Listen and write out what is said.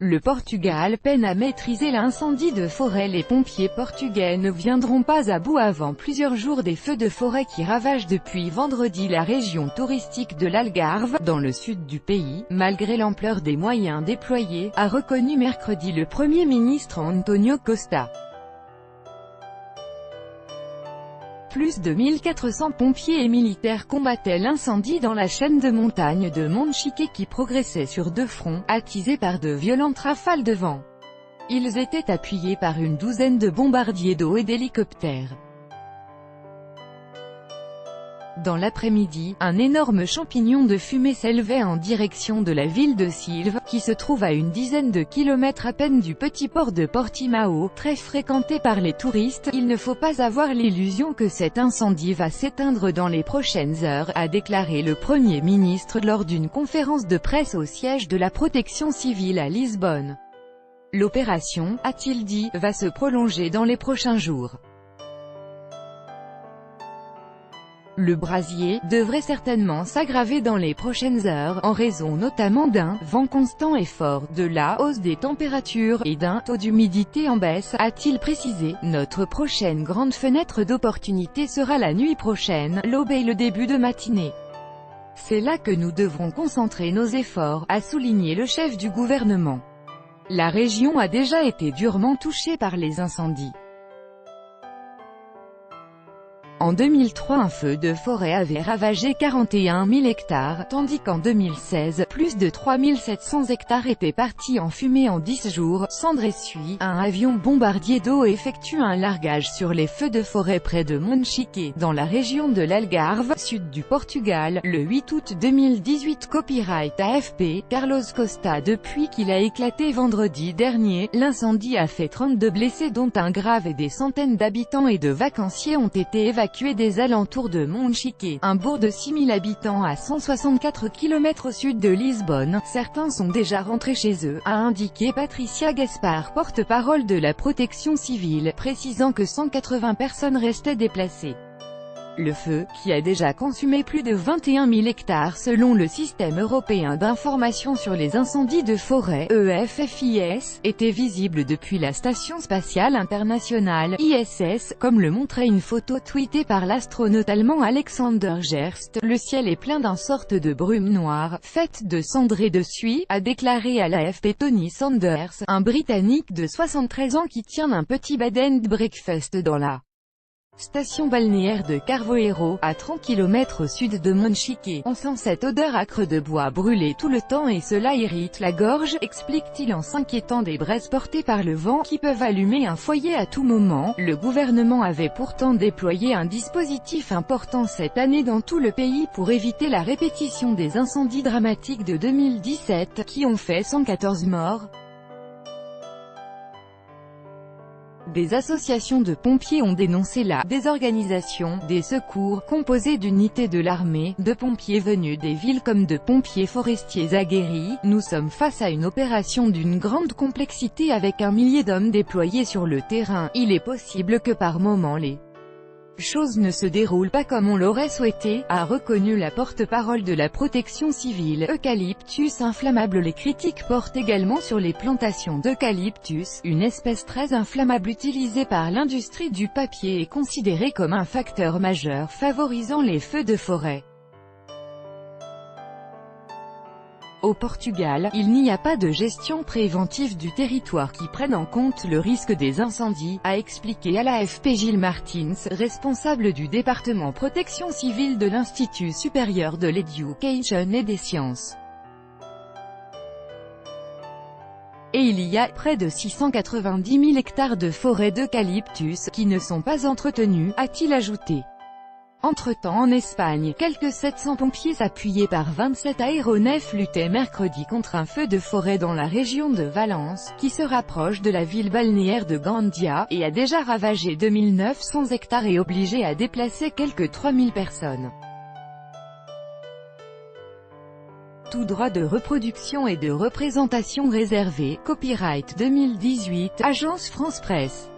Le Portugal peine à maîtriser l'incendie de forêt. Les pompiers portugais ne viendront pas à bout avant plusieurs jours des feux de forêt qui ravagent depuis vendredi la région touristique de l'Algarve, dans le sud du pays, malgré l'ampleur des moyens déployés, a reconnu mercredi le Premier ministre António Costa. Plus de 1400 pompiers et militaires combattaient l'incendie dans la chaîne de montagnes de Monchique qui progressait sur deux fronts, attisés par de violentes rafales de vent. Ils étaient appuyés par une douzaine de bombardiers d'eau et d'hélicoptères. Dans l'après-midi, un énorme champignon de fumée s'élevait en direction de la ville de Silves, qui se trouve à une dizaine de kilomètres à peine du petit port de Portimao, très fréquenté par les touristes. Il ne faut pas avoir l'illusion que cet incendie va s'éteindre dans les prochaines heures, a déclaré le Premier ministre lors d'une conférence de presse au siège de la protection civile à Lisbonne. L'opération, a-t-il dit, va se prolonger dans les prochains jours. Le brasier devrait certainement s'aggraver dans les prochaines heures, en raison notamment d'un vent constant et fort, de la hausse des températures, et d'un taux d'humidité en baisse, a-t-il précisé. Notre prochaine grande fenêtre d'opportunité sera la nuit prochaine, l'aube et le début de matinée. C'est là que nous devrons concentrer nos efforts, a souligné le chef du gouvernement. La région a déjà été durement touchée par les incendies. En 2003, un feu de forêt avait ravagé 41 000 hectares, tandis qu'en 2016, plus de 3 700 hectares étaient partis en fumée en 10 jours. Cendres essuie, un avion bombardier d'eau effectue un largage sur les feux de forêt près de Monchique, dans la région de l'Algarve, sud du Portugal, le 8 août 2018. Copyright AFP, Carlos Costa. Depuis qu'il a éclaté vendredi dernier, l'incendie a fait 32 blessés dont un grave et des centaines d'habitants et de vacanciers ont été évacués des alentours de Monchique, un bourg de 6 000 habitants à 164 km au sud de Lisbonne. Certains sont déjà rentrés chez eux, a indiqué Patricia Gaspar, porte-parole de la protection civile, précisant que 180 personnes restaient déplacées. Le feu, qui a déjà consumé plus de 21 000 hectares selon le Système européen d'information sur les incendies de forêt, EFFIS, était visible depuis la Station spatiale internationale, ISS, comme le montrait une photo tweetée par l'astronaute allemand Alexander Gerst. Le ciel est plein d'une sorte de brume noire, faite de cendres et de suie, a déclaré à l'AFP Tony Sanders, un Britannique de 73 ans qui tient un petit bed and breakfast dans la station balnéaire de Carvoeiro, à 30 km au sud de Monchique. On sent cette odeur âcre de bois brûlé tout le temps et cela irrite la gorge, explique-t-il en s'inquiétant des braises portées par le vent qui peuvent allumer un foyer à tout moment. Le gouvernement avait pourtant déployé un dispositif important cette année dans tout le pays pour éviter la répétition des incendies dramatiques de 2017, qui ont fait 114 morts. Des associations de pompiers ont dénoncé la désorganisation des secours, composée d'unités de l'armée, de pompiers venus des villes comme de pompiers forestiers aguerris. Nous sommes face à une opération d'une grande complexité avec un millier d'hommes déployés sur le terrain. Il est possible que par moments les choses ne se déroulent pas comme on l'aurait souhaité, a reconnu la porte-parole de la protection civile. Eucalyptus inflammable. Les critiques portent également sur les plantations d'eucalyptus, une espèce très inflammable utilisée par l'industrie du papier et considérée comme un facteur majeur favorisant les feux de forêt. Au Portugal, il n'y a pas de gestion préventive du territoire qui prenne en compte le risque des incendies, a expliqué à l'AFP Gilles Martins, responsable du département protection civile de l'Institut supérieur de l'éducation et des sciences. Et il y a près de 690 000 hectares de forêts d'eucalyptus qui ne sont pas entretenus, a-t-il ajouté. Entre-temps en Espagne, quelques 700 pompiers appuyés par 27 aéronefs luttaient mercredi contre un feu de forêt dans la région de Valence, qui se rapproche de la ville balnéaire de Gandia, et a déjà ravagé 2900 hectares et obligé à déplacer quelques 3000 personnes. Tout droit de reproduction et de représentation réservé, copyright 2018, Agence France Presse.